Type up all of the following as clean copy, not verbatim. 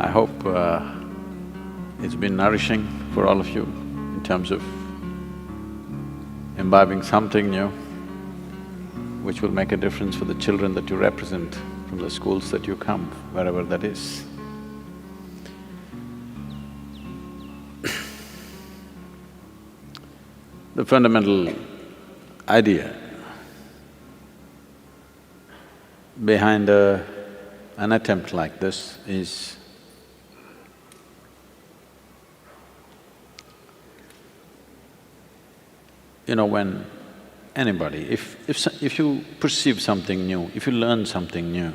I hope it's been nourishing for all of you in terms of imbibing something new which will make a difference for the children that you represent from the schools that you come, wherever that is. The fundamental idea behind an attempt like this is when anybody, if you perceive something new, if you learn something new,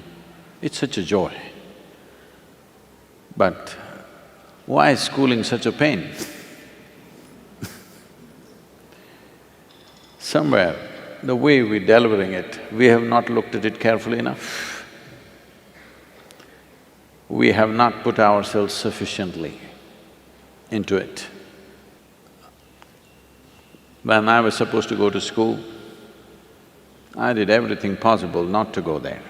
it's such a joy. But why is schooling such a pain? Somewhere, the way we're delivering it, we have not looked at it carefully enough. We have not put ourselves sufficiently into it. When I was supposed to go to school, I did everything possible not to go there.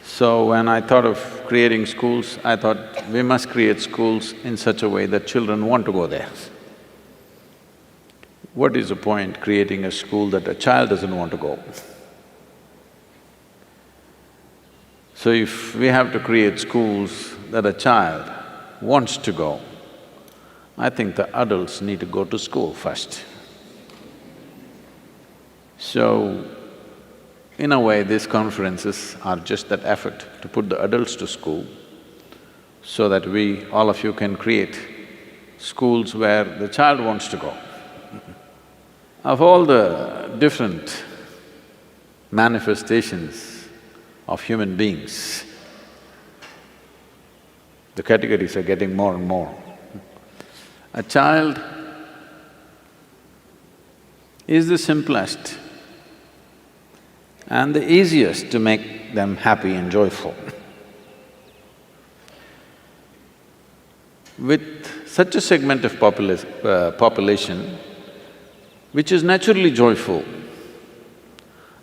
So when I thought of creating schools, I thought we must create schools in such a way that children want to go there. What is the point creating a school that a child doesn't want to go? So if we have to create schools that a child wants to go, I think the adults need to go to school first. So, in a way, these conferences are just that effort to put the adults to school so that we, all of you, can create schools where the child wants to go. Of all the different manifestations of human beings, the categories are getting more and more. A child is the simplest and the easiest to make them happy and joyful. With such a segment of population which is naturally joyful,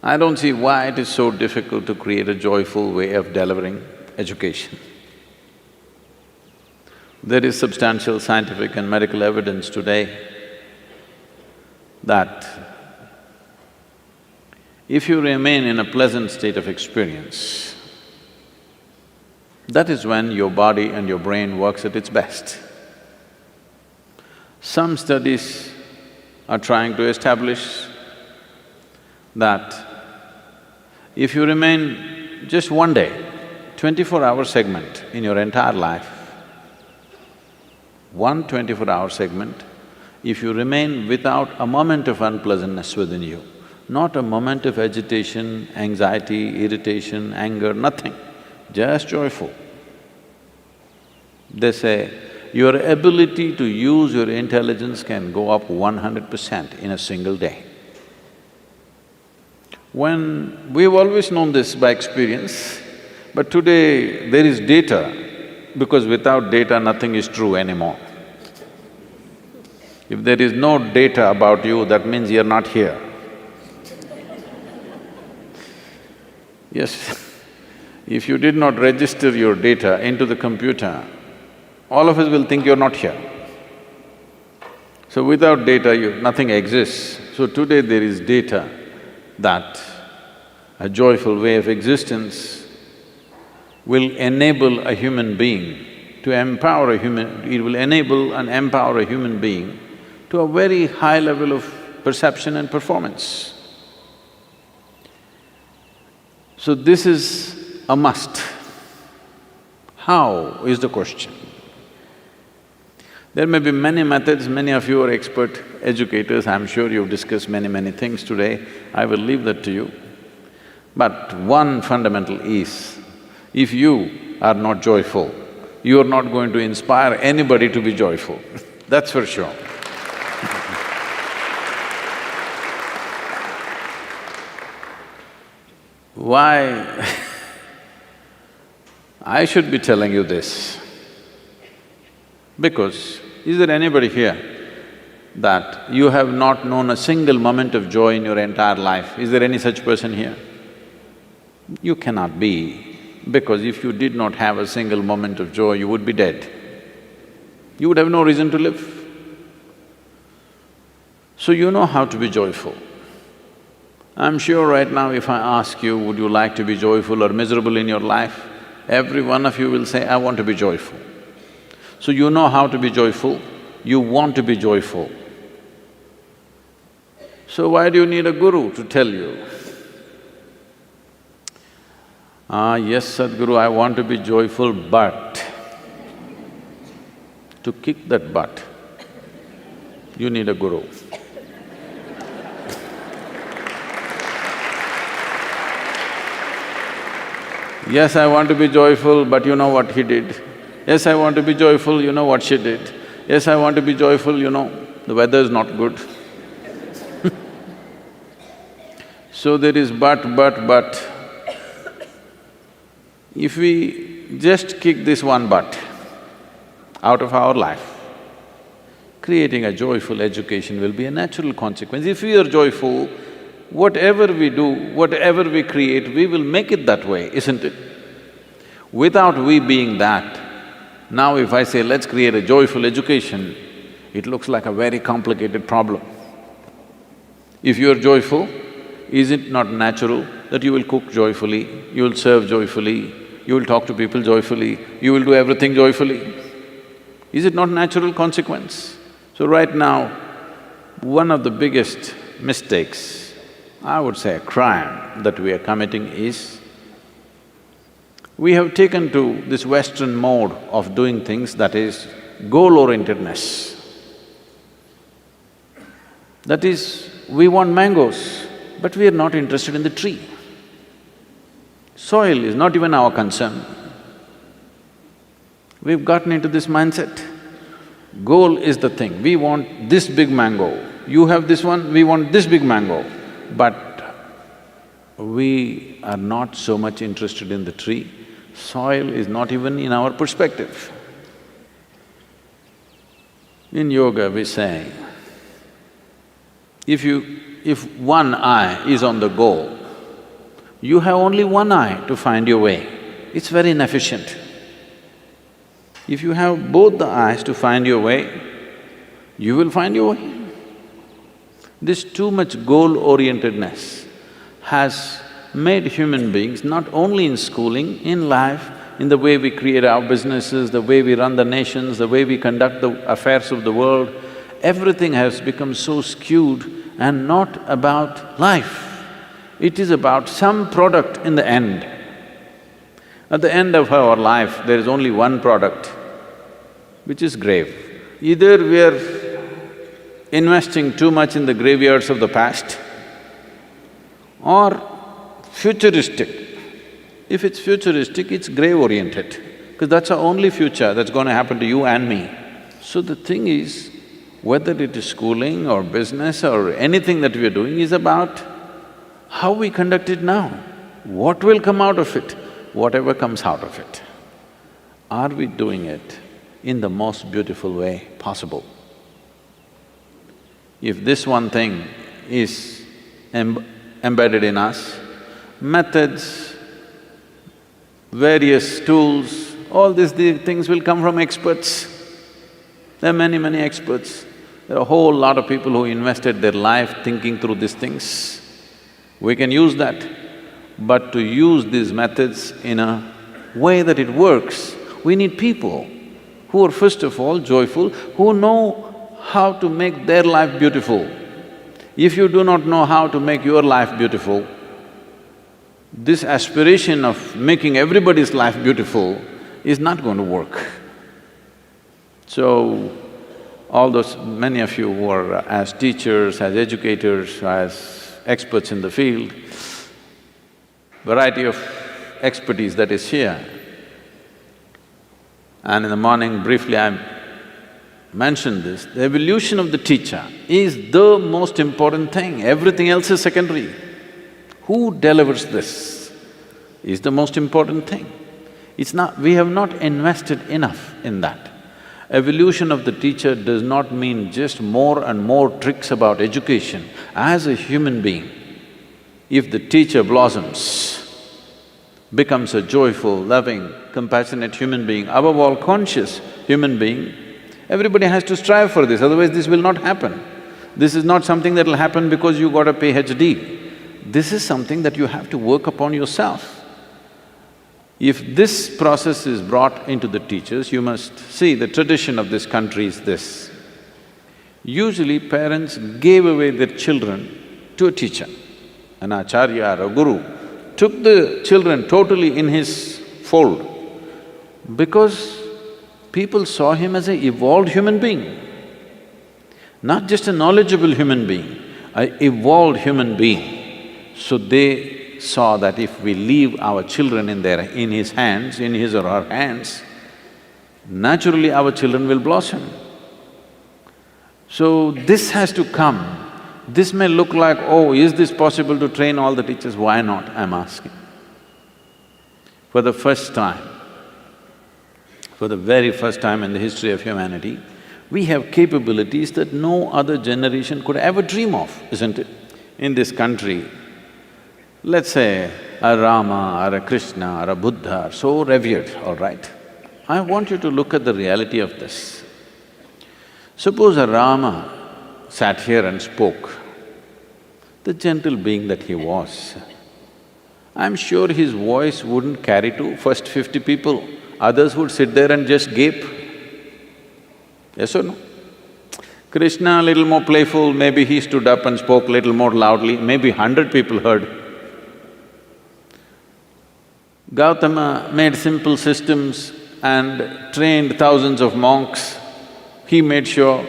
I don't see why it is so difficult to create a joyful way of delivering education. There is substantial scientific and medical evidence today that if you remain in a pleasant state of experience, that is when your body and your brain works at its best. Some studies are trying to establish that if you remain just one day, 24-hour segment in your entire life, one 24-hour segment, if you remain without a moment of unpleasantness within you, not a moment of agitation, anxiety, irritation, anger, nothing, just joyful. They say, your ability to use your intelligence can go up 100% in a single day. We've always known this by experience, but today there is data, because without data nothing is true anymore. If there is no data about you, that means you're not here. Yes, if you did not register your data into the computer, all of us will think you're not here. So without data, nothing exists. So today there is data that a joyful way of existence will enable a human being to empower a human… it will enable and empower a human being to a very high level of perception and performance. So this is a must. How is the question? There may be many methods, many of you are expert educators, I'm sure you've discussed many things today, I will leave that to you. But one fundamental is, if you are not joyful, you are not going to inspire anybody to be joyful, that's for sure. Why I should be telling you this? Because is there anybody here that you have not known a single moment of joy in your entire life? Is there any such person here? You cannot be, because if you did not have a single moment of joy, you would be dead. You would have no reason to live. So you know how to be joyful. I'm sure right now if I ask you, would you like to be joyful or miserable in your life, every one of you will say, I want to be joyful. So you know how to be joyful, you want to be joyful. So why do you need a guru to tell you? Yes, Sadhguru, I want to be joyful, but… To kick that butt, you need a guru. Yes, I want to be joyful, but you know what he did. Yes, I want to be joyful, you know what she did. Yes, I want to be joyful, you know, the weather's not good. So there is but. If we just kick this one butt out of our life, creating a joyful education will be a natural consequence. If we are joyful, whatever we do, whatever we create, we will make it that way, isn't it? Without we being that, now if I say, let's create a joyful education, it looks like a very complicated problem. If you are joyful, is it not natural that you will cook joyfully, you will serve joyfully, you will talk to people joyfully, you will do everything joyfully? Is it not natural consequence? So right now, one of the biggest mistakes, I would say a crime that we are committing is, we have taken to this Western mode of doing things, that is goal-orientedness. That is, we want mangoes, but we are not interested in the tree. Soil is not even our concern. We've gotten into this mindset. Goal is the thing, we want this big mango, you have this one, we want this big mango. But we are not so much interested in the tree, soil is not even in our perspective. In yoga we say, if one eye is on the goal, you have only one eye to find your way. It's very inefficient. If you have both the eyes to find your way, you will find your way. This too much goal-orientedness has made human beings, not only in schooling, in life, in the way we create our businesses, the way we run the nations, the way we conduct the affairs of the world, everything has become so skewed and not about life. It is about some product in the end. At the end of our life, there is only one product, which is grave. Either we are investing too much in the graveyards of the past, or futuristic. If it's futuristic, it's grave-oriented, because that's our only future that's going to happen to you and me. So the thing is, whether it is schooling or business or anything that we are doing is about how we conduct it now. What will come out of it? Whatever comes out of it. Are we doing it in the most beautiful way possible? If this one thing is embedded in us, methods, various tools, all these things will come from experts. There are many experts. There are a whole lot of people who invested their life thinking through these things. We can use that, but to use these methods in a way that it works, we need people who are first of all joyful, who know how to make their life beautiful. If you do not know how to make your life beautiful, this aspiration of making everybody's life beautiful is not going to work. So, all those… many of you who are as teachers, as educators, as experts in the field, variety of expertise that is here. And in the morning, briefly I mentioned this, the evolution of the teacher is the most important thing, everything else is secondary. Who delivers this is the most important thing. It's not… we have not invested enough in that. Evolution of the teacher does not mean just more and more tricks about education. As a human being, if the teacher blossoms, becomes a joyful, loving, compassionate human being, above all conscious human being, everybody has to strive for this, otherwise this will not happen. This is not something that will happen because you got a PhD. This is something that you have to work upon yourself. If this process is brought into the teachers, you must see the tradition of this country is this. Usually parents gave away their children to a teacher, an acharya or a guru, took the children totally in his fold because people saw him as an evolved human being, not just a knowledgeable human being, an evolved human being. So they saw that if we leave our children in his hands, in his or her hands, naturally our children will blossom. So this has to come. This may look like, oh, is this possible to train all the teachers? Why not, I'm asking. For the first time, for the very first time in the history of humanity, we have capabilities that no other generation could ever dream of, isn't it? In this country, let's say a Rama or a Krishna or a Buddha are so revered, all right? I want you to look at the reality of this. Suppose a Rama sat here and spoke, the gentle being that he was, I'm sure his voice wouldn't carry to first 50 people, others would sit there and just gape. Yes or no? Krishna a little more playful, maybe he stood up and spoke little more loudly, maybe 100 people heard. Gautama made simple systems and trained thousands of monks. He made sure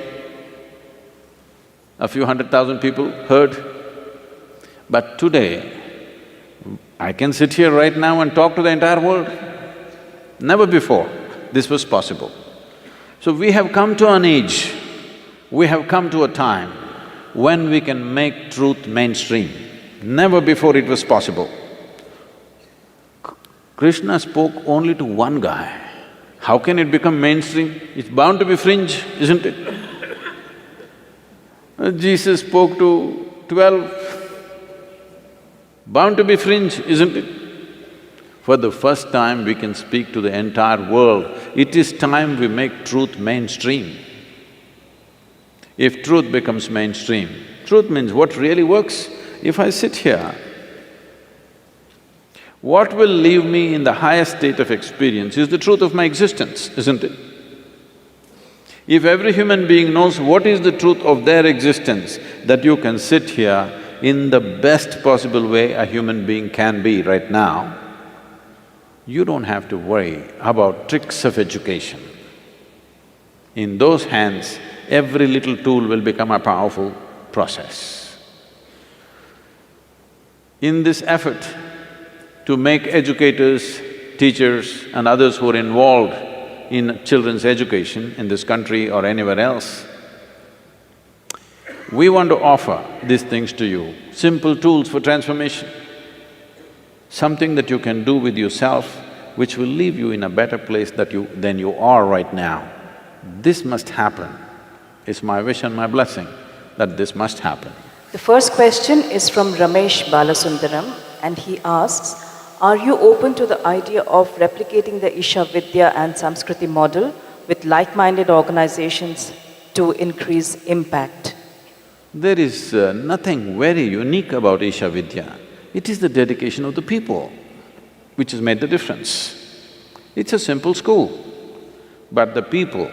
a few 100,000 people heard. But today, I can sit here right now and talk to the entire world. Never before this was possible. So we have come to an age, we have come to a time when we can make truth mainstream. Never before it was possible. Krishna spoke only to one guy. How can it become mainstream? It's bound to be fringe, isn't it? Jesus spoke to 12, bound to be fringe, isn't it? For the first time we can speak to the entire world. It is time we make truth mainstream. If truth becomes mainstream, truth means what really works. If I sit here, what will leave me in the highest state of experience is the truth of my existence, isn't it? If every human being knows what is the truth of their existence, that you can sit here in the best possible way a human being can be right now, you don't have to worry about tricks of education. In those hands, every little tool will become a powerful process. In this effort to make educators, teachers and others who are involved in children's education in this country or anywhere else, we want to offer these things to you, simple tools for transformation, something that you can do with yourself which will leave you in a better place than you are right now. This must happen. It's my wish and my blessing that this must happen. The first question is from Ramesh Balasundaram and he asks, are you open to the idea of replicating the Isha Vidya and Samskriti model with like-minded organizations to increase impact? There is nothing very unique about Isha Vidya. It is the dedication of the people which has made the difference. It's a simple school, but the people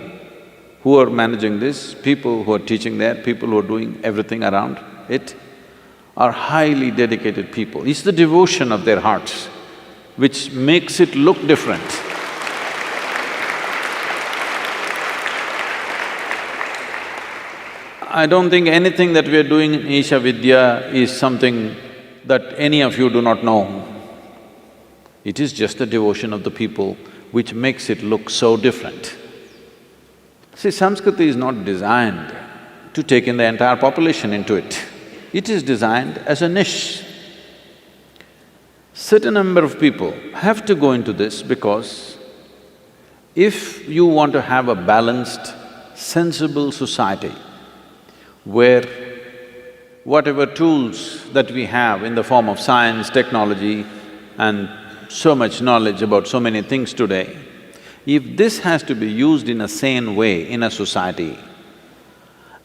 who are managing this, people who are teaching there, people who are doing everything around it, are highly dedicated people. It's the devotion of their hearts which makes it look different. I don't think anything that we are doing in Isha Vidya is something that any of you do not know. It is just the devotion of the people which makes it look so different. See, Samskriti is not designed to take in the entire population into it. It is designed as a niche. Certain number of people have to go into this because if you want to have a balanced, sensible society where whatever tools that we have in the form of science, technology and so much knowledge about so many things today, if this has to be used in a sane way in a society,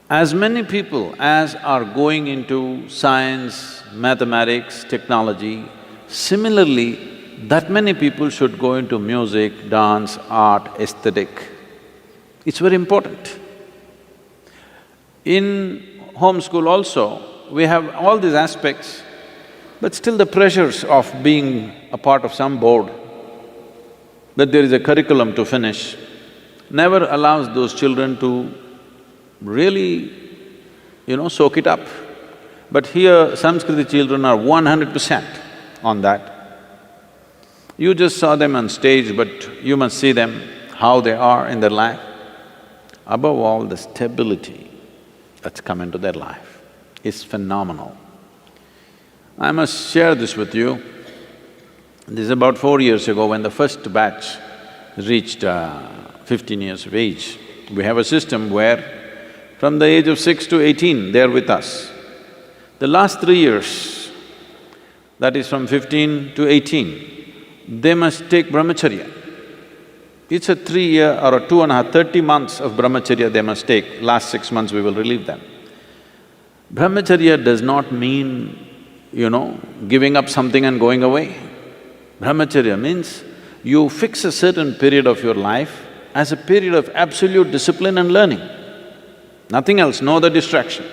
as many people as are going into science, mathematics, technology, similarly, that many people should go into music, dance, art, aesthetic. It's very important. In homeschool also, we have all these aspects, but still the pressures of being a part of some board, that there is a curriculum to finish, never allows those children to really, soak it up. But here, Samskriti children are 100% on that. You just saw them on stage, but you must see them, how they are in their life. Above all, the stability that's come into their life is phenomenal. I must share this with you. This is about 4 years ago when the first batch reached 15 years of age. We have a system where from the age of 6 to 18, they're with us. The last 3 years, that is from 15 to 18, they must take brahmacharya. It's a 3-year or a 2.5, 30 months of brahmacharya they must take. Last 6 months we will relieve them. Brahmacharya does not mean, giving up something and going away. Brahmacharya means you fix a certain period of your life as a period of absolute discipline and learning. Nothing else, no other distraction.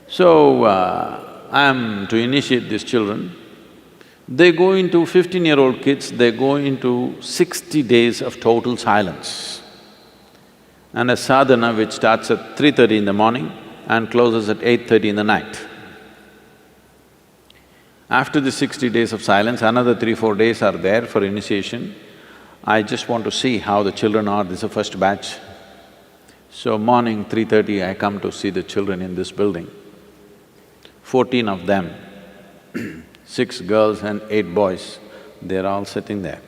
So, I'm to initiate these children. They go into 15-year-old kids, they go into 60 days of total silence and a sadhana which starts at 3:30 in the morning and closes at 8:30 in the night. After the 60 days of silence, another 3-4 days are there for initiation. I just want to see how the children are, this is the first batch. So morning 3:30, I come to see the children in this building. 14 of them 6 girls and 8 boys, they're all sitting there.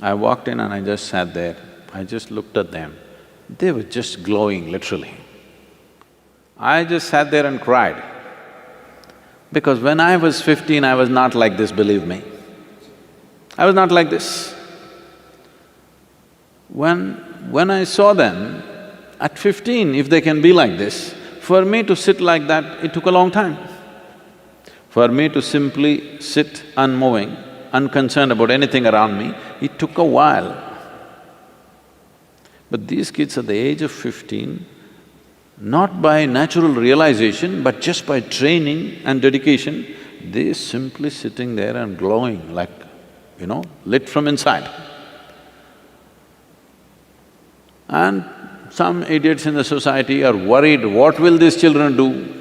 I walked in and I just sat there, I just looked at them. They were just glowing, literally. I just sat there and cried. Because when I was 15, I was not like this, believe me. I was not like this. When I saw them, at 15, if they can be like this, for me to sit like that, it took a long time. For me to simply sit unmoving, unconcerned about anything around me, it took a while. But these kids at the age of 15, not by natural realization, but just by training and dedication, they're simply sitting there and glowing like, lit from inside. And some idiots in the society are worried, what will these children do?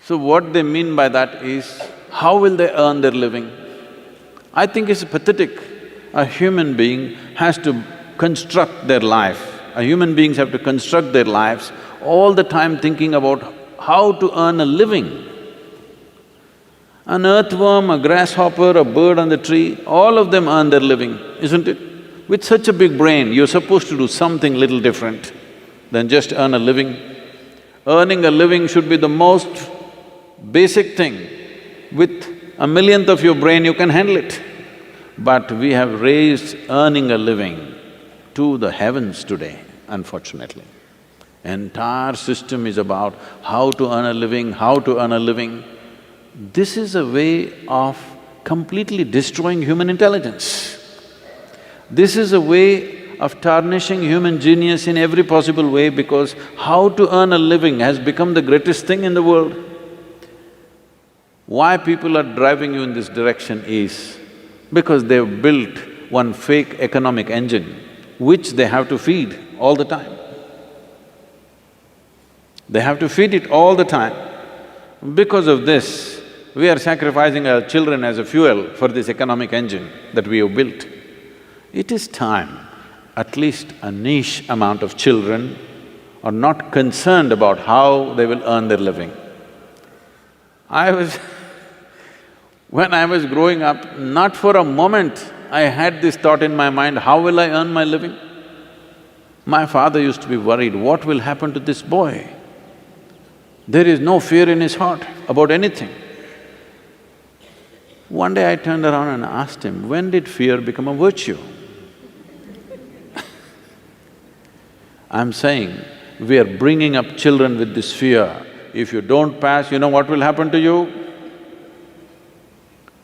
So what they mean by that is, how will they earn their living? I think it's pathetic. A human being has to construct their life. Human beings have to construct their lives all the time thinking about how to earn a living. An earthworm, a grasshopper, a bird on the tree, all of them earn their living, isn't it? With such a big brain, you're supposed to do something little different than just earn a living. Earning a living should be the most basic thing. With 1/1,000,000th of your brain, you can handle it. But we have raised earning a living to the heavens today, unfortunately. Entire system is about how to earn a living, how to earn a living. This is a way of completely destroying human intelligence. This is a way of tarnishing human genius in every possible way, because how to earn a living has become the greatest thing in the world. Why people are driving you in this direction is because they've built one fake economic engine which they have to feed all the time. They have to feed it all the time. Because of this, we are sacrificing our children as a fuel for this economic engine that we have built. It is time, at least a niche amount of children are not concerned about how they will earn their living. When I was growing up, not for a moment I had this thought in my mind, how will I earn my living? My father used to be worried, what will happen to this boy? There is no fear in his heart about anything. One day I turned around and asked him, when did fear become a virtue? I'm saying, we are bringing up children with this fear. If you don't pass, you know what will happen to you?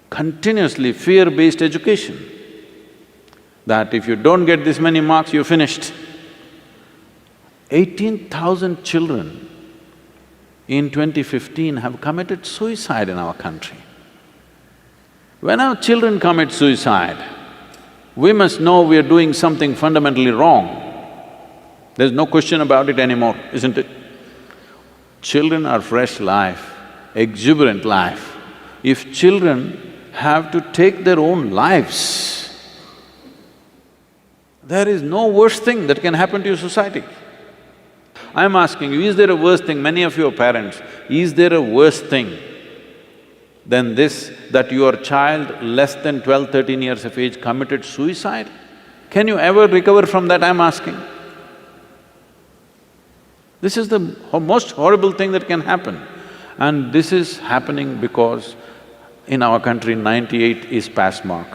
Continuously fear-based education. That if you don't get this many marks, you're finished. 18,000 children in 2015 have committed suicide in our country. When our children commit suicide, we must know we are doing something fundamentally wrong. There's no question about it anymore, isn't it? Children are fresh life, exuberant life. If children have to take their own lives, there is no worse thing that can happen to your society. I'm asking you, is there a worse thing? Many of you are parents, is there a worse thing than this, that your child less than 12, 13 years of age committed suicide? Can you ever recover from that, I'm asking? This is the most horrible thing that can happen. And this is happening because in our country, 98 is pass mark.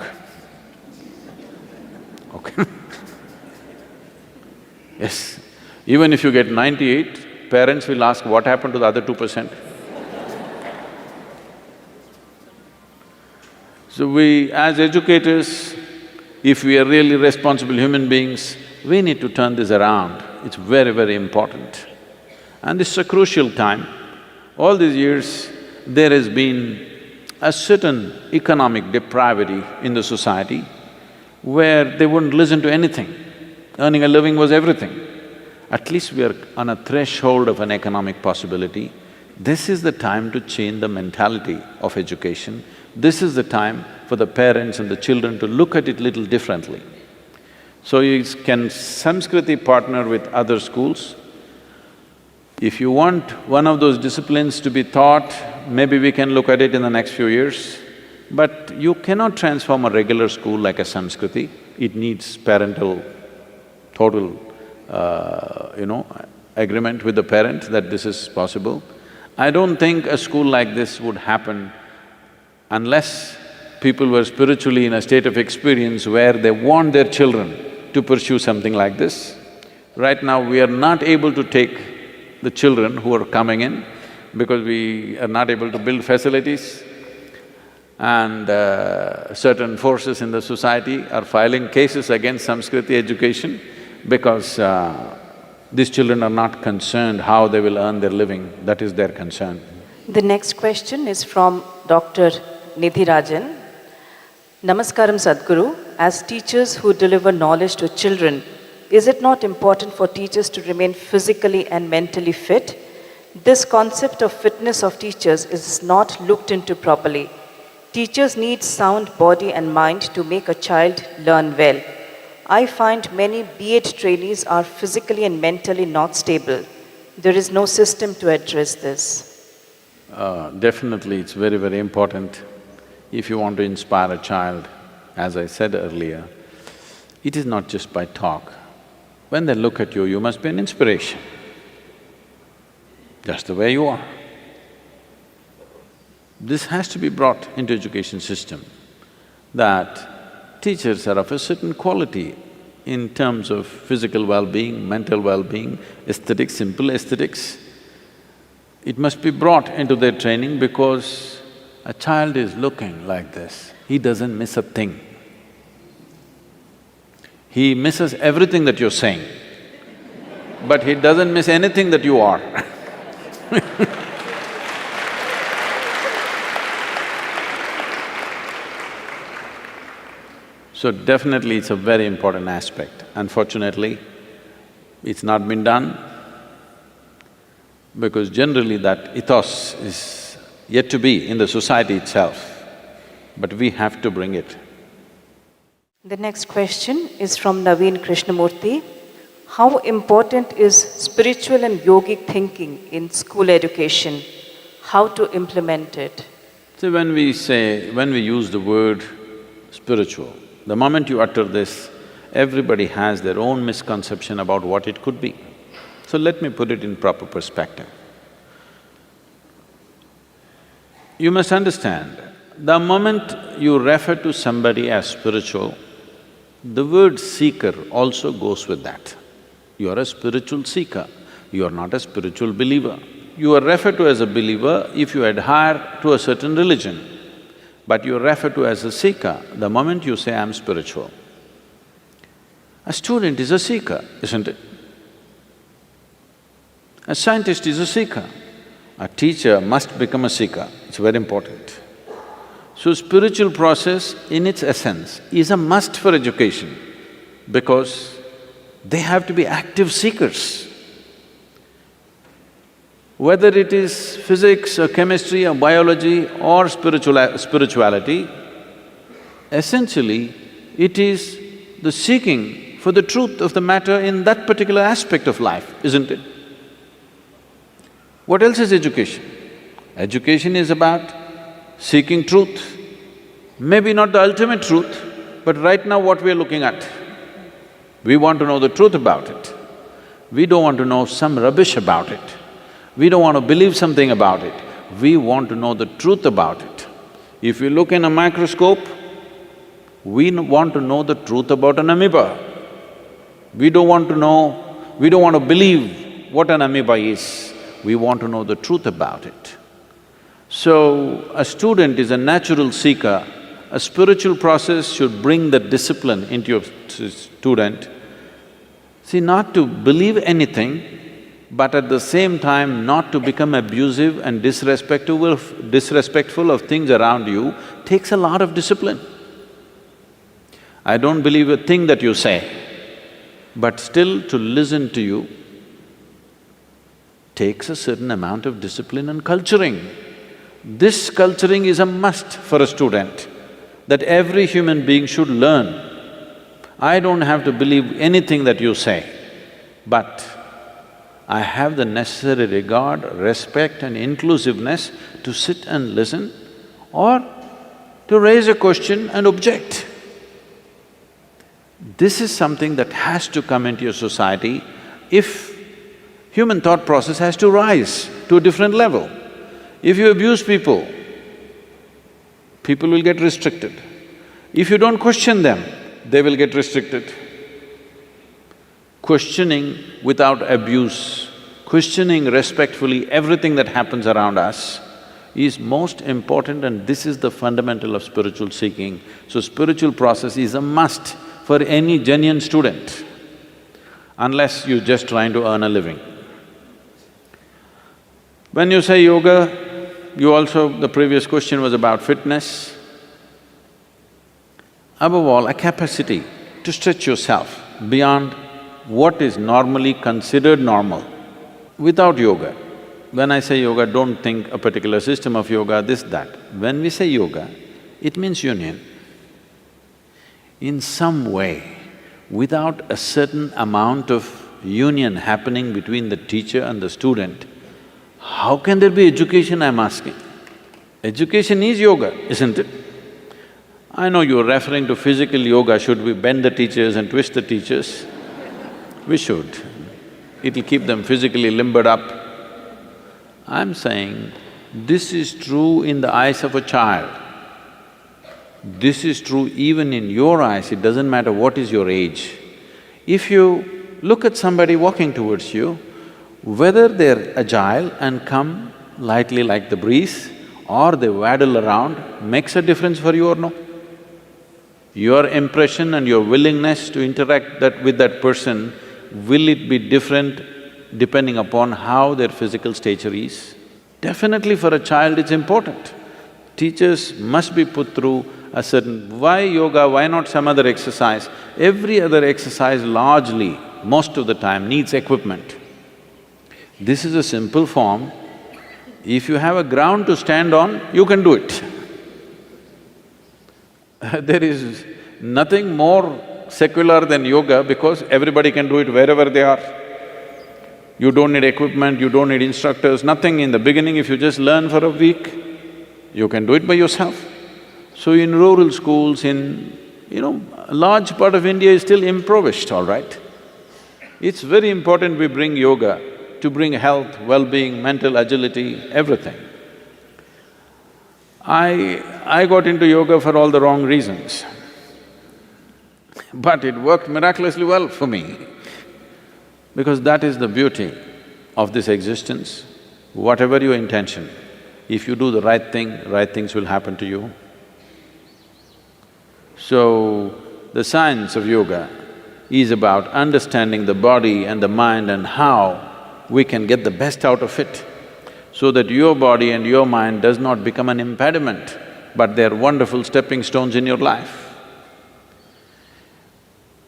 Okay Yes, even if you get 98, parents will ask, what happened to the other 2%? So we, as educators, if we are really responsible human beings, we need to turn this around. It's very, very important. And this is a crucial time. All these years, there has been a certain economic depravity in the society where they wouldn't listen to anything. Earning a living was everything. At least we are on a threshold of an economic possibility. This is the time to change the mentality of education. This is the time for the parents and the children to look at it little differently. So can Samskriti partner with other schools? If you want one of those disciplines to be taught, maybe we can look at it in the next few years. But you cannot transform a regular school like a Samskriti. It needs parental total agreement with the parent that this is possible. I don't think a school like this would happen unless people were spiritually in a state of experience where they want their children to pursue something like this. Right now, we are not able to take the children who are coming in because we are not able to build facilities, and certain forces in the society are filing cases against Samskriti education because these children are not concerned how they will earn their living, that is their concern. The next question is from Dr. Nidhi Rajan. Namaskaram Sadhguru, as teachers who deliver knowledge to children, is it not important for teachers to remain physically and mentally fit? This concept of fitness of teachers is not looked into properly. Teachers need sound body and mind to make a child learn well. I find many B.Ed trainees are physically and mentally not stable. There is no system to address this. Definitely, it's very, very important. If you want to inspire a child, as I said earlier, it is not just by talk. When they look at you, you must be an inspiration, just the way you are. This has to be brought into education system, that teachers are of a certain quality in terms of physical well-being, mental well-being, aesthetics, simple aesthetics. It must be brought into their training because a child is looking like this, he doesn't miss a thing. He misses everything that you're saying, but he doesn't miss anything that you are. So definitely it's a very important aspect. Unfortunately, it's not been done because generally that ethos is yet to be in the society itself, but we have to bring it. The next question is from Naveen Krishnamurthy. How important is spiritual and yogic thinking in school education? How to implement it? So when we use the word spiritual, the moment you utter this, everybody has their own misconception about what it could be. So let me put it in proper perspective. You must understand, the moment you refer to somebody as spiritual, the word seeker also goes with that. You are a spiritual seeker, you are not a spiritual believer. You are referred to as a believer if you adhere to a certain religion, but you are referred to as a seeker the moment you say, I'm spiritual. A student is a seeker, isn't it? A scientist is a seeker. A teacher must become a seeker, it's very important. So spiritual process in its essence is a must for education because they have to be active seekers. Whether it is physics or chemistry or biology or spirituality, essentially it is the seeking for the truth of the matter in that particular aspect of life, isn't it? What else is education? Education is about seeking truth. Maybe not the ultimate truth, but right now what we are looking at. We want to know the truth about it. We don't want to know some rubbish about it. We don't want to believe something about it. We want to know the truth about it. If you look in a microscope, we want to know the truth about an amoeba. We don't want to believe what an amoeba is. We want to know the truth about it. So, a student is a natural seeker. A spiritual process should bring the discipline into your student. See, not to believe anything, but at the same time not to become abusive and disrespectful of things around you takes a lot of discipline. I don't believe a thing that you say, but still to listen to you takes a certain amount of discipline and culturing. This culturing is a must for a student, that every human being should learn. I don't have to believe anything that you say, but I have the necessary regard, respect and inclusiveness to sit and listen or to raise a question and object. This is something that has to come into your society if human thought process has to rise to a different level. If you abuse people, people will get restricted. If you don't question them, they will get restricted. Questioning without abuse, questioning respectfully everything that happens around us is most important, and this is the fundamental of spiritual seeking. So spiritual process is a must for any genuine student, unless you're just trying to earn a living. When you say yoga, the previous question was about fitness. Above all, a capacity to stretch yourself beyond what is normally considered normal. Without yoga, when I say yoga, don't think a particular system of yoga, this, that. When we say yoga, it means union. In some way, without a certain amount of union happening between the teacher and the student, how can there be education, I'm asking? Education is yoga, isn't it? I know you're referring to physical yoga, should we bend the teachers and twist the teachers? We should. It'll keep them physically limbered up. I'm saying, this is true in the eyes of a child. This is true even in your eyes, it doesn't matter what is your age. If you look at somebody walking towards you, whether they're agile and come lightly like the breeze or they waddle around makes a difference for you or no? Your impression and your willingness to interact with that person, will it be different depending upon how their physical stature is? Definitely for a child it's important. Teachers must be put through a certain… Why yoga, why not some other exercise? Every other exercise largely, most of the time, needs equipment. This is a simple form. If you have a ground to stand on, you can do it. There is nothing more secular than yoga because everybody can do it wherever they are. You don't need equipment, you don't need instructors, nothing. In the beginning, if you just learn for a week, you can do it by yourself. So in rural schools, a large part of India is still impoverished, all right? It's very important we bring yoga to bring health, well-being, mental agility, everything. I got into yoga for all the wrong reasons, but it worked miraculously well for me, because that is the beauty of this existence. Whatever your intention, if you do the right thing, right things will happen to you. So, the science of yoga is about understanding the body and the mind and how we can get the best out of it, so that your body and your mind does not become an impediment, but they're wonderful stepping stones in your life.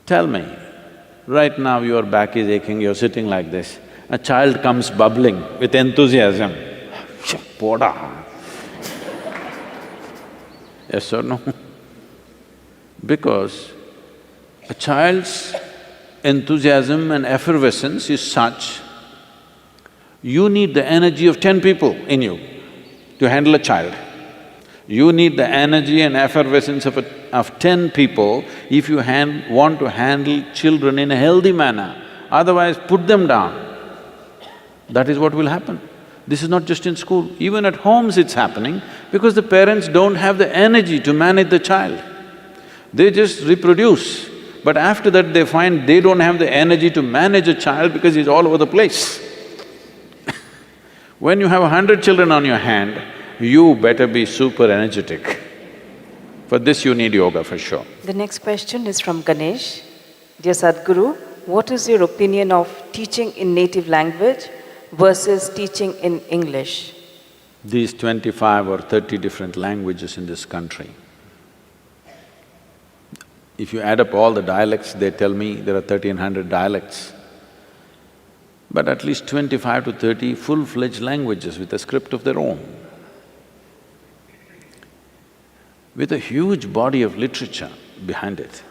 Tell me, right now your back is aching, you're sitting like this, a child comes bubbling with enthusiasm, poda. Yes or no? Because a child's enthusiasm and effervescence is such, you need the energy of 10 people in you to handle a child. You need the energy and effervescence of 10 people if you want to handle children in a healthy manner. Otherwise, put them down. That is what will happen. This is not just in school, even at homes it's happening because the parents don't have the energy to manage the child. They just reproduce, but after that they find they don't have the energy to manage a child because he's all over the place. When you have 100 children on your hand, you better be super energetic. For this you need yoga for sure. The next question is from Ganesh. Dear Sadhguru, what is your opinion of teaching in native language versus teaching in English? These 25 or 30 different languages in this country, if you add up all the dialects, they tell me there are 1,300 dialects, but at least 25 to 30 full-fledged languages with a script of their own, with a huge body of literature behind it.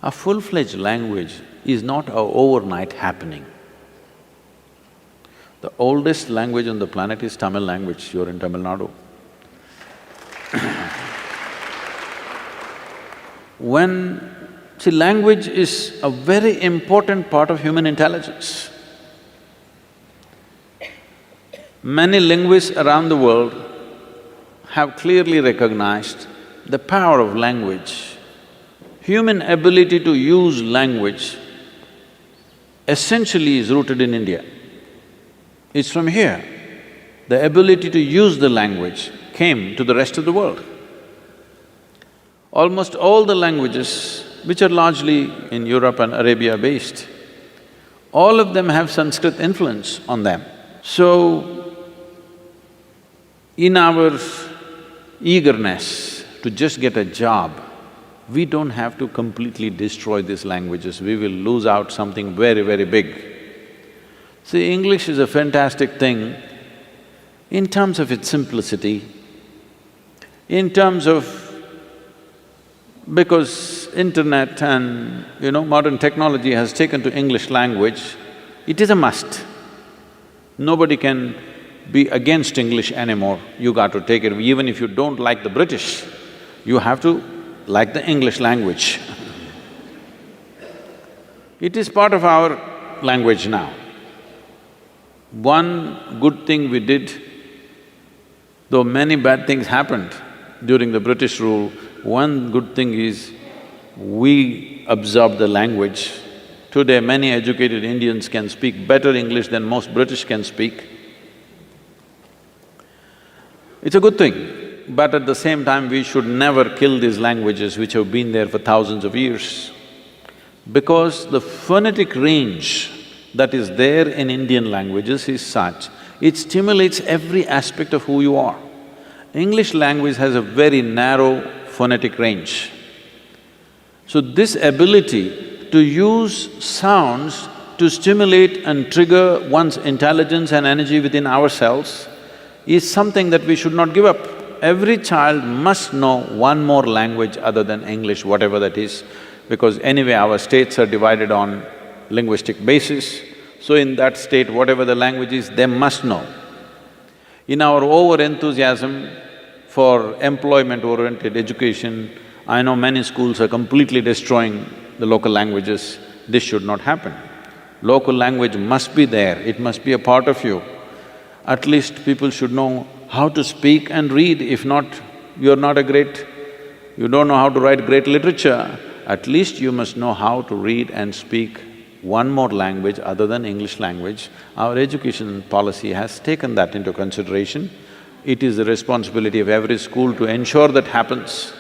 A full-fledged language is not an overnight happening. The oldest language on the planet is Tamil language, you're in Tamil Nadu. See, language is a very important part of human intelligence. Many linguists around the world have clearly recognized the power of language. Human ability to use language essentially is rooted in India. It's from here. The ability to use the language came to the rest of the world. Almost all the languages, which are largely in Europe and Arabia based, all of them have Sanskrit influence on them. So, in our eagerness to just get a job, we don't have to completely destroy these languages, we will lose out something very, very big. See, English is a fantastic thing in terms of its simplicity, in terms of… because internet and, modern technology has taken to English language, it is a must. Nobody can be against English anymore, you got to take it. Even if you don't like the British, you have to like the English language. It is part of our language now. One good thing we did, though many bad things happened during the British rule, one good thing is we absorbed the language. Today, many educated Indians can speak better English than most British can speak. It's a good thing, but at the same time, we should never kill these languages which have been there for thousands of years. Because the phonetic range that is there in Indian languages is such, it stimulates every aspect of who you are. English language has a very narrow phonetic range. So this ability to use sounds to stimulate and trigger one's intelligence and energy within ourselves is something that we should not give up. Every child must know one more language other than English, whatever that is, because anyway our states are divided on linguistic basis. So in that state, whatever the language is, they must know. In our over-enthusiasm for employment-oriented education, I know many schools are completely destroying the local languages. This should not happen. Local language must be there, it must be a part of you. At least people should know how to speak and read. If not, you're not a great… you don't know how to write great literature, at least you must know how to read and speak one more language other than English language. Our education policy has taken that into consideration. It is the responsibility of every school to ensure that happens.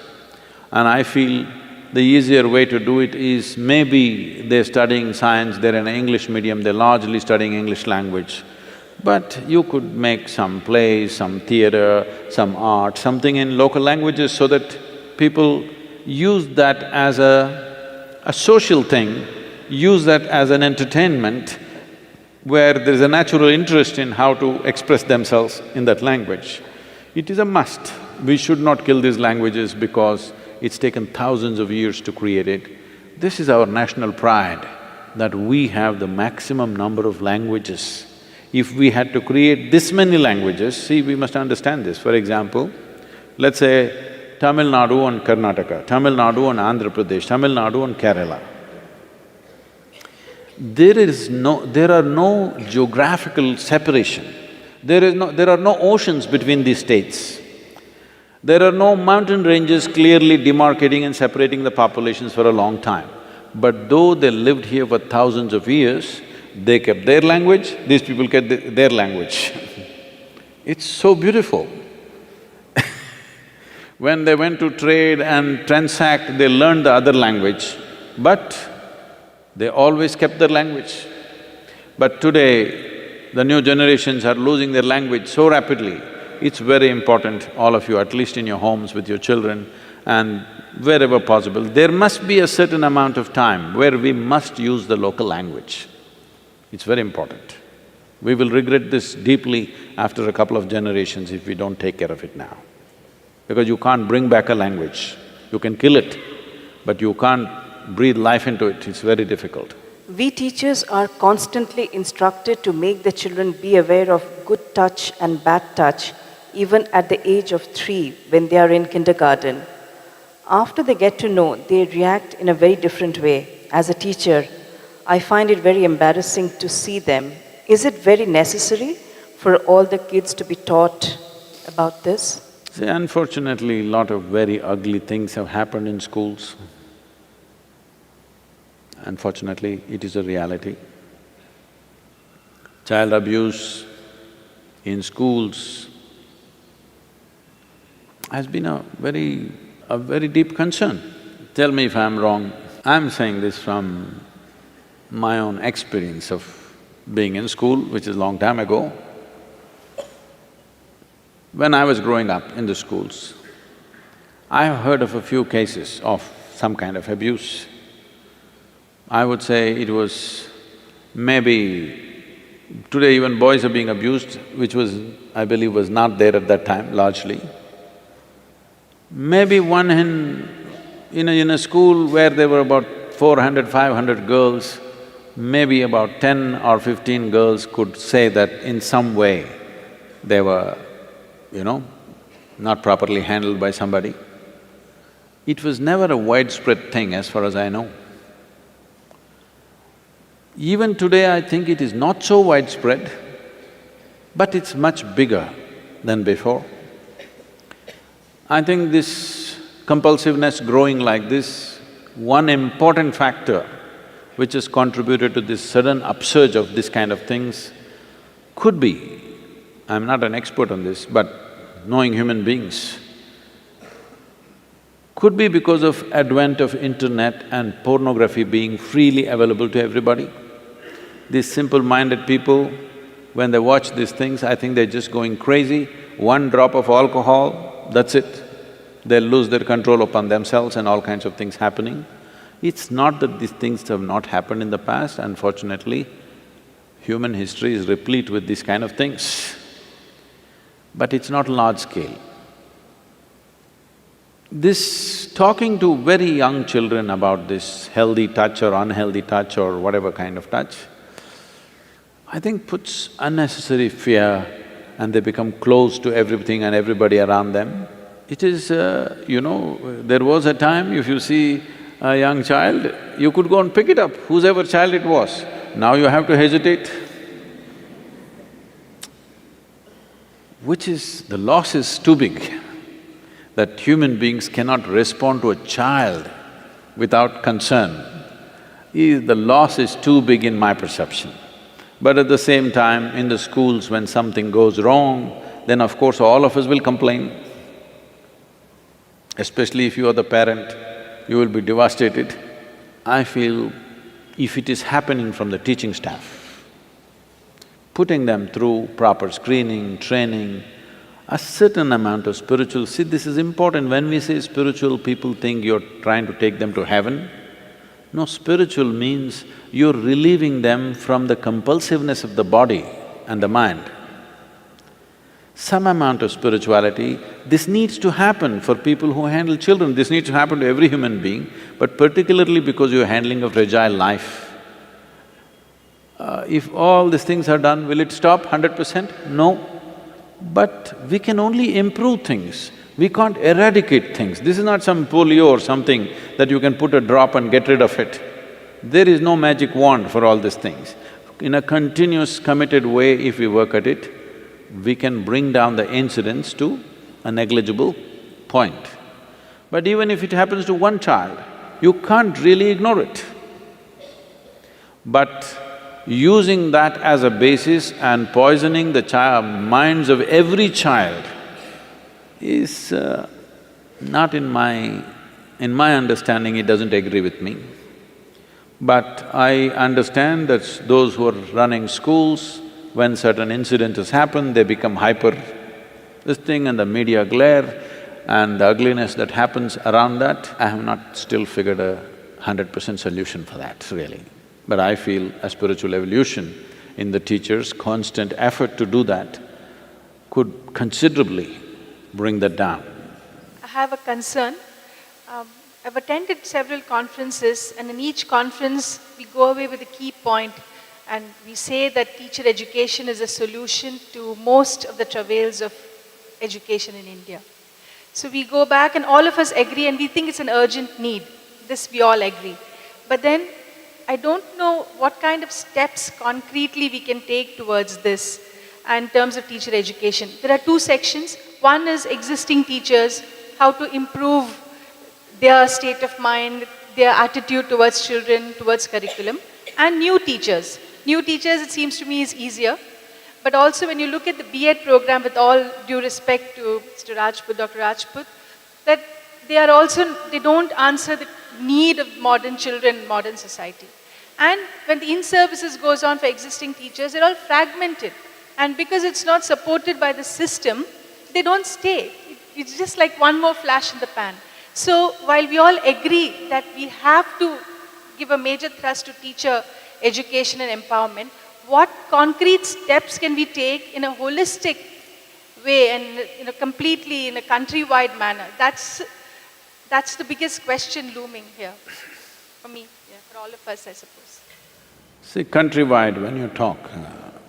And I feel the easier way to do it is maybe they're studying science, they're in an English medium, they're largely studying English language. But you could make some plays, some theatre, some art, something in local languages so that people use that as a social thing, use that as an entertainment where there's a natural interest in how to express themselves in that language. It is a must. We should not kill these languages because it's taken thousands of years to create it. This is our national pride, that we have the maximum number of languages. If we had to create this many languages, see, we must understand this. For example, let's say Tamil Nadu and Karnataka, Tamil Nadu and Andhra Pradesh, Tamil Nadu and Kerala. There are no geographical separation. There are no oceans between these states. There are no mountain ranges clearly demarcating and separating the populations for a long time. But though they lived here for thousands of years, they kept their language, these people kept their language. It's so beautiful. When they went to trade and transact, they learned the other language, but they always kept their language. But today, the new generations are losing their language so rapidly. It's very important, all of you, at least in your homes with your children and wherever possible, there must be a certain amount of time where we must use the local language. It's very important. We will regret this deeply after a couple of generations if we don't take care of it now. Because you can't bring back a language. You can kill it, but you can't breathe life into it, it's very difficult. We teachers are constantly instructed to make the children be aware of good touch and bad touch, even at the age of 3 when they are in kindergarten. After they get to know, they react in a very different way. As a teacher, I find it very embarrassing to see them. Is it very necessary for all the kids to be taught about this? See, unfortunately, a lot of very ugly things have happened in schools. Unfortunately, it is a reality. Child abuse in schools has been a very deep concern. Tell me if I'm wrong. I'm saying this from my own experience of being in school, which is a long time ago. When I was growing up in the schools, I have heard of a few cases of some kind of abuse. I would say it was maybe… today even boys are being abused, which was, I believe, was not there at that time largely. Maybe one in a school where there were about 400, 500 girls, maybe about 10 or 15 girls could say that in some way they were, not properly handled by somebody. It was never a widespread thing as far as I know. Even today, I think it is not so widespread, but it's much bigger than before. I think this compulsiveness growing like this, one important factor which has contributed to this sudden upsurge of this kind of things could be, I'm not an expert on this, but knowing human beings, could be because of advent of internet and pornography being freely available to everybody. These simple-minded people, when they watch these things, I think they're just going crazy. One drop of alcohol, that's it. They'll lose their control upon themselves and all kinds of things happening. It's not that these things have not happened in the past, unfortunately, human history is replete with these kind of things. But it's not large scale. This… talking to very young children about this healthy touch or unhealthy touch or whatever kind of touch, I think puts unnecessary fear and they become close to everything and everybody around them. It is, there was a time if you see a young child, you could go and pick it up, whosever child it was. Now you have to hesitate. which is… the loss is too big, that human beings cannot respond to a child without concern. The loss is too big in my perception. But at the same time, in the schools, when something goes wrong, then of course all of us will complain. Especially if you are the parent, you will be devastated. I feel if it is happening from the teaching staff, putting them through proper screening, training, a certain amount of spiritual… See, this is important. When we say spiritual, people think you're trying to take them to heaven. No, spiritual means you're relieving them from the compulsiveness of the body and the mind. Some amount of spirituality, this needs to happen for people who handle children, this needs to happen to every human being, but particularly because you're handling a fragile life. If all these things are done, will it stop 100%? No. But we can only improve things, we can't eradicate things. This is not some polio or something that you can put a drop and get rid of it. There is no magic wand for all these things. In a continuous, committed way, if we work at it, we can bring down the incidence to a negligible point. But even if it happens to one child, you can't really ignore it. But using that as a basis and poisoning the minds of every child is not in my… in my understanding, it doesn't agree with me. But I understand that those who are running schools, when certain incidents happen, they become hyper this thing, and the media glare and the ugliness that happens around that, I have not still figured a 100% solution for that, really. But I feel a spiritual evolution in the teachers' constant effort to do that could considerably bring that down. I have a concern. I've attended several conferences, and in each conference we go away with a key point, and we say that teacher education is a solution to most of the travails of education in India. So we go back and all of us agree, and we think it's an urgent need. This we all agree. But then I don't know what kind of steps concretely we can take towards this in terms of teacher education. There are two sections. One is existing teachers, how to improve their state of mind, their attitude towards children, towards curriculum, and new teachers. New teachers, it seems to me, is easier. But also when you look at the B.Ed program, with all due respect to Mr. Rajput, Dr. Rajput, that they don't answer the need of modern children, modern society. And when the in-services goes on for existing teachers, they're all fragmented. And because it's not supported by the system, they don't stay. It's just like one more flash in the pan. So while we all agree that we have to give a major thrust to teacher education and empowerment, what concrete steps can we take in a holistic way and completely in a countrywide manner? That's the biggest question looming here for me, for all of us, I suppose. See, countrywide, when you talk,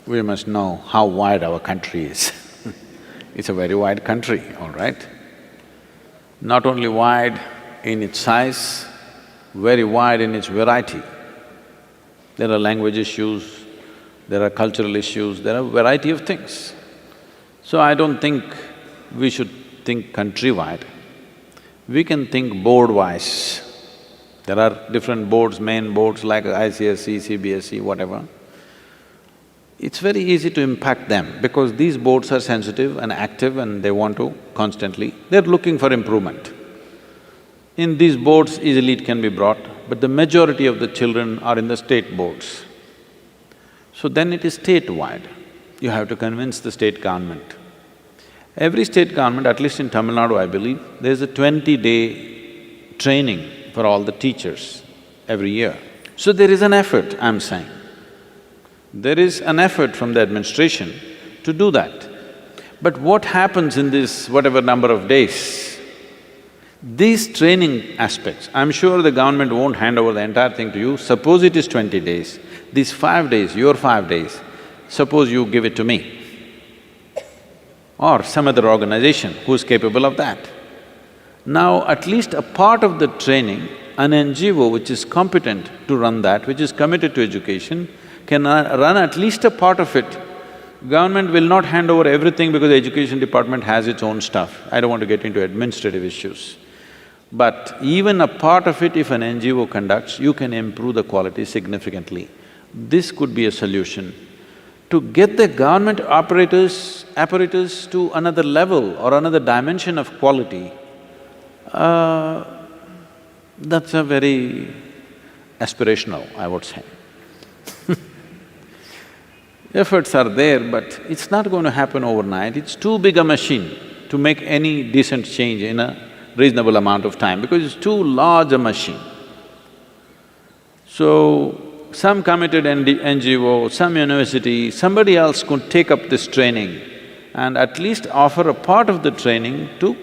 we must know how wide our country is. It's a very wide country, all right? Not only wide in its size, very wide in its variety. There are language issues, there are cultural issues, there are a variety of things. So I don't think we should think countrywide. We can think board-wise. There are different boards, main boards like ICSE, CBSE, whatever. It's very easy to impact them because these boards are sensitive and active and they want to constantly… they're looking for improvement. In these boards, easily it can be brought, but the majority of the children are in the state boards. So then it is statewide. You have to convince the state government. Every state government, at least in Tamil Nadu, I believe, there's a 20-day training for all the teachers every year. So there is an effort, I'm saying. There is an effort from the administration to do that. But what happens in this whatever number of days? These training aspects, I'm sure the government won't hand over the entire thing to you. Suppose it is 20 days, these 5 days, your 5 days, suppose you give it to me or some other organization who's capable of that. Now, at least a part of the training, an NGO which is competent to run that, which is committed to education, can run at least a part of it Government will not hand over everything because the education department has its own stuff. I don't want to get into administrative issues. But even a part of it, if an NGO conducts, you can improve the quality significantly. This could be a solution. To get the government apparatus to another level or another dimension of quality, that's a very aspirational, I would say. Efforts are there, but it's not going to happen overnight. It's too big a machine to make any decent change in a reasonable amount of time because it's too large a machine. So, some committed NGO, some university, somebody else could take up this training and at least offer a part of the training to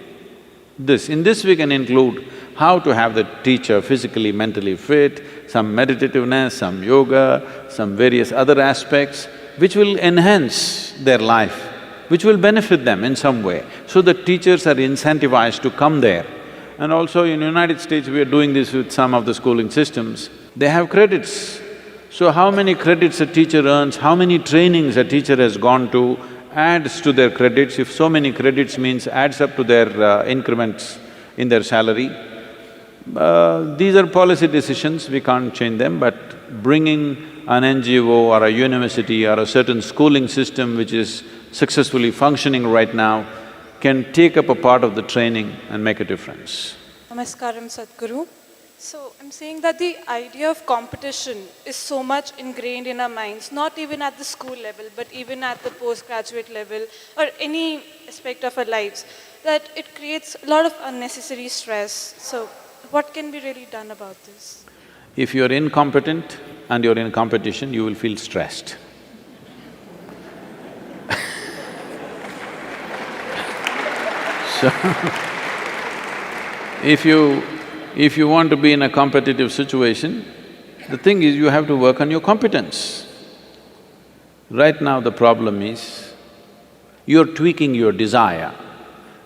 this. In this we can include how to have the teacher physically, mentally fit, some meditativeness, some yoga, some various other aspects which will enhance their life, which will benefit them in some way. So the teachers are incentivized to come there. And also in United States, we are doing this with some of the schooling systems. They have credits. So how many credits a teacher earns, how many trainings a teacher has gone to, adds to their credits. If so many credits means adds up to their increments in their salary. These are policy decisions, we can't change them, but bringing an NGO or a university or a certain schooling system which is successfully functioning right now can take up a part of the training and make a difference. Namaskaram, Sadhguru. So, I'm saying that the idea of competition is so much ingrained in our minds, not even at the school level, but even at the postgraduate level or any aspect of our lives, that it creates a lot of unnecessary stress. So, what can be really done about this? If you're incompetent and you're in competition, you will feel stressed. So, if you want to be in a competitive situation, the thing is you have to work on your competence. Right now the problem is, you're tweaking your desire,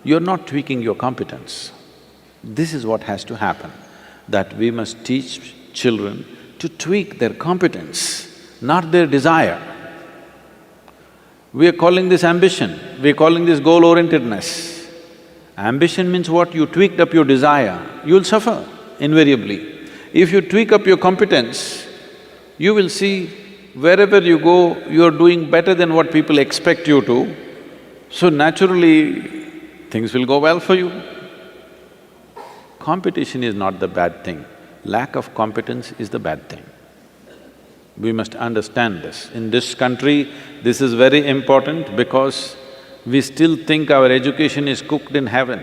you're not tweaking your competence. This is what has to happen, that we must teach children to tweak their competence, not their desire. We are calling this ambition, we are calling this goal-orientedness. Ambition means what? You tweaked up your desire, you'll suffer invariably. If you tweak up your competence, you will see wherever you go, you're doing better than what people expect you to, so naturally things will go well for you. Competition is not the bad thing, lack of competence is the bad thing. We must understand this. In this country, this is very important because we still think our education is cooked in heaven.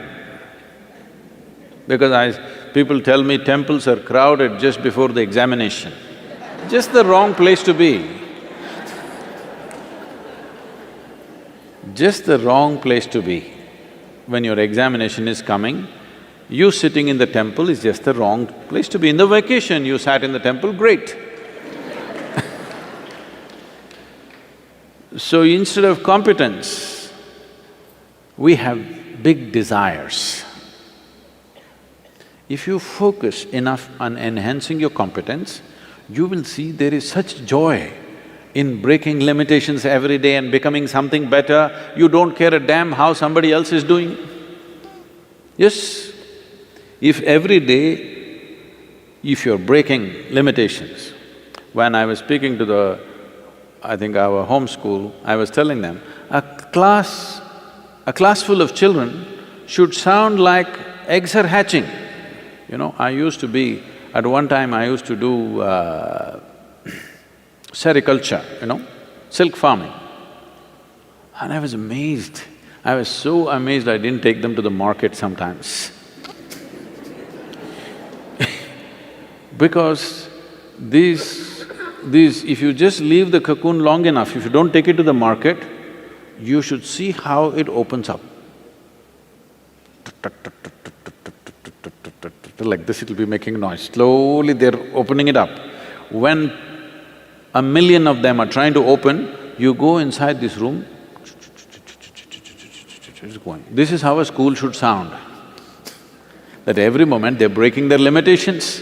Because people tell me temples are crowded just before the examination. Just the wrong place to be. Just the wrong place to be. When your examination is coming, you sitting in the temple is just the wrong place to be. In the vacation, you sat in the temple, great. So instead of competence, we have big desires. If you focus enough on enhancing your competence, you will see there is such joy in breaking limitations every day and becoming something better. You don't care a damn how somebody else is doing. Yes, if every day, if you're breaking limitations. When I was speaking to I think our home school, I was telling them, a class full of children should sound like eggs are hatching. You know, at one time I used to do sericulture, silk farming. And I was amazed. I was so amazed I didn't take them to the market sometimes. Because if you just leave the cocoon long enough, if you don't take it to the market, you should see how it opens up. Like this it'll be making noise. Slowly they're opening it up. When 1,000,000 of them are trying to open, you go inside this room, it's going. This is how a school should sound. That every moment they're breaking their limitations.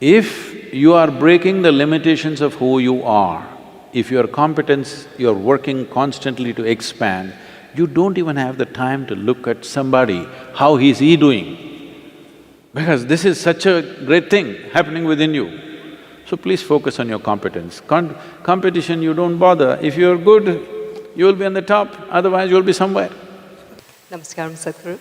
If you are breaking the limitations of who you are, If your competence, you're working constantly to expand, you don't even have the time to look at somebody, how is he doing? Because this is such a great thing happening within you. So please focus on your competence. Competition, you don't bother. If you're good, you will be on the top, otherwise you'll be somewhere. Namaskaram, Sadhguru.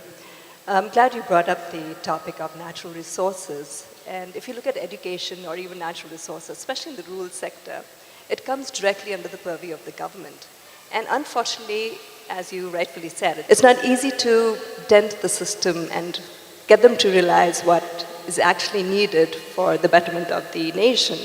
I'm glad you brought up the topic of natural resources. And if you look at education or even natural resources, especially in the rural sector, it comes directly under the purview of the government. And unfortunately, as you rightfully said, it's not easy to dent the system and get them to realize what is actually needed for the betterment of the nation.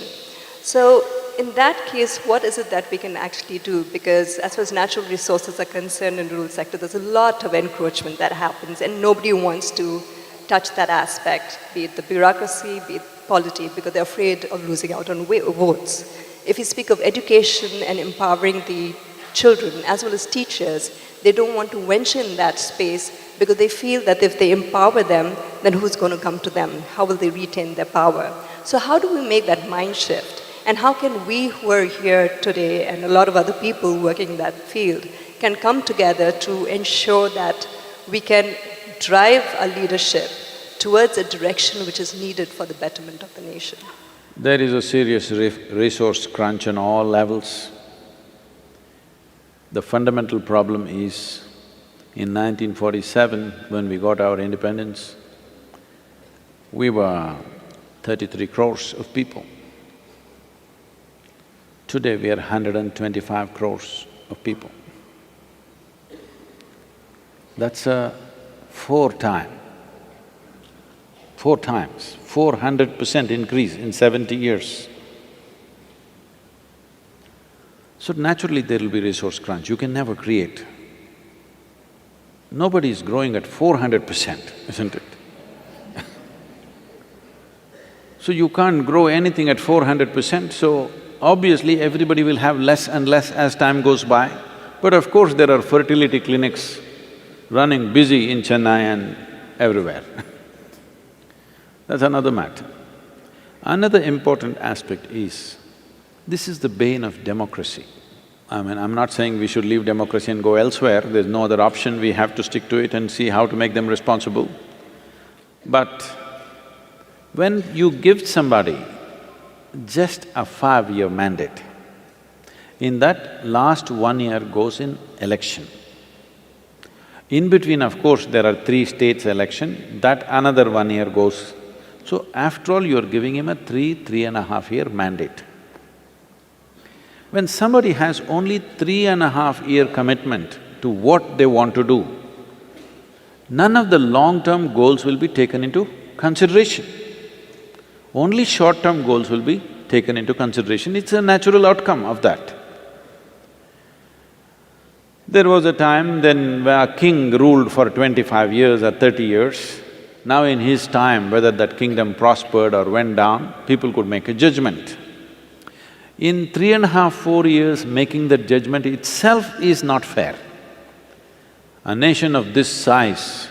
So in that case, what is it that we can actually do? Because as far as natural resources are concerned in the rural sector, there's a lot of encroachment that happens and nobody wants to touch that aspect, be it the bureaucracy, be it polity, because they're afraid of losing out on votes. If you speak of education and empowering the children as well as teachers, they don't want to venture in that space because they feel that if they empower them, then who's going to come to them? How will they retain their power? So how do we make that mind shift? And how can we who are here today and a lot of other people working in that field can come together to ensure that we can drive our leadership towards a direction which is needed for the betterment of the nation? There is a serious resource crunch on all levels. The fundamental problem is, in 1947, when we got our independence, we were 33 crores of people. Today we are 125 crores of people. That's a 400% increase in 70 years. So naturally there will be resource crunch, you can never create. Nobody is growing at 400%, isn't it? So you can't grow anything at 400%, so obviously everybody will have less and less as time goes by. But of course there are fertility clinics running busy in Chennai and everywhere. That's another matter. Another important aspect is, this is the bane of democracy. I mean, I'm not saying we should leave democracy and go elsewhere, there's no other option, we have to stick to it and see how to make them responsible. But when you give somebody just a 5-year mandate, in that last 1 year goes in election. In between, of course, there are 3 states election, that another 1 year goes. So after all, you're giving him a 3.5 year mandate. When somebody has only 3.5 year commitment to what they want to do, none of the long-term goals will be taken into consideration. Only short-term goals will be taken into consideration, it's a natural outcome of that. There was a time then where a king ruled for 25 years or 30 years. Now in his time, whether that kingdom prospered or went down, people could make a judgment. In 3.5, 4 years, making that judgment itself is not fair. A nation of this size,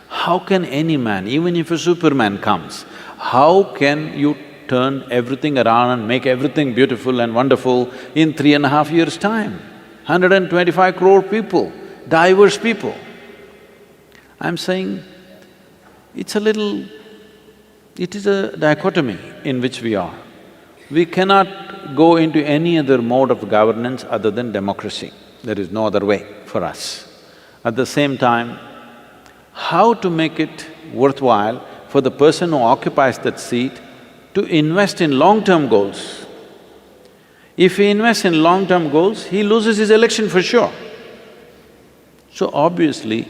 how can any man, even if a Superman comes, how can you turn everything around and make everything beautiful and wonderful in 3.5 years' time? 125 crore people, diverse people. I'm saying, it is a dichotomy in which we are. We cannot go into any other mode of governance other than democracy. There is no other way for us. At the same time, how to make it worthwhile for the person who occupies that seat to invest in long-term goals. If he invests in long-term goals, he loses his election for sure. So obviously,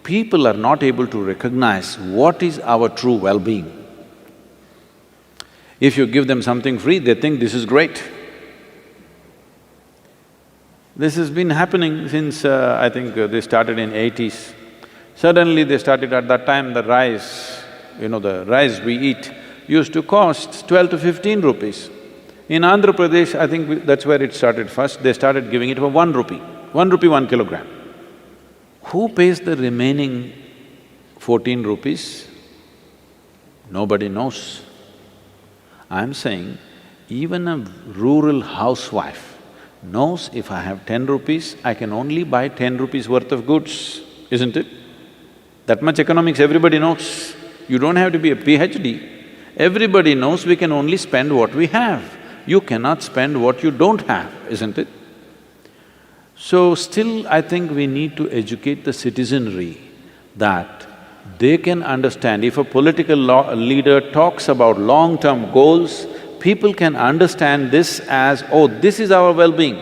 people are not able to recognize what is our true well-being. If you give them something free, they think this is great. This has been happening since, I think they started in 80s. Suddenly they started at that time, the rice, the rice we eat used to cost 12 to 15 rupees. In Andhra Pradesh, I think that's where it started first, they started giving it for 1 rupee, 1 rupee 1 kilogram. Who pays the remaining 14 rupees? Nobody knows. I'm saying, even a rural housewife knows if I have 10 rupees, I can only buy 10 rupees worth of goods, isn't it? That much economics everybody knows. You don't have to be a PhD. Everybody knows we can only spend what we have. You cannot spend what you don't have, isn't it? So still I think we need to educate the citizenry that they can understand. If a political leader talks about long-term goals, people can understand this as, oh, this is our well-being.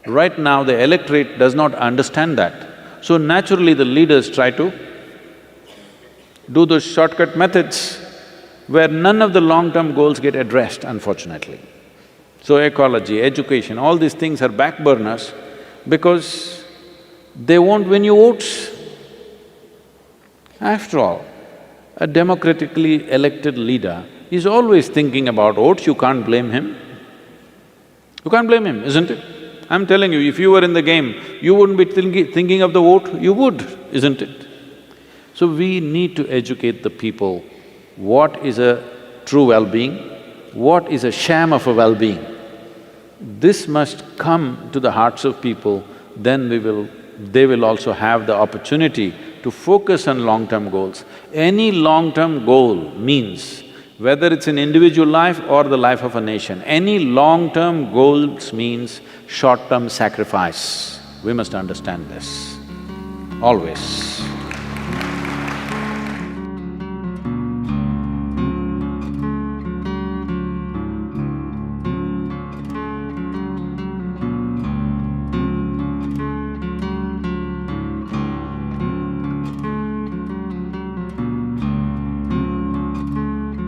Right now the electorate does not understand that. So naturally the leaders try to do those shortcut methods where none of the long-term goals get addressed, unfortunately. So ecology, education, all these things are back burners because they won't win you votes. After all, a democratically elected leader is always thinking about votes, you can't blame him. You can't blame him, isn't it? I'm telling you, if you were in the game, you wouldn't be thinking of the vote, you would, isn't it? So we need to educate the people what is a true well-being, what is a sham of a well-being. This must come to the hearts of people, then they will also have the opportunity to focus on long-term goals. Any long-term goal means, whether it's an individual life or the life of a nation, any long-term goals means short-term sacrifice. We must understand this, always.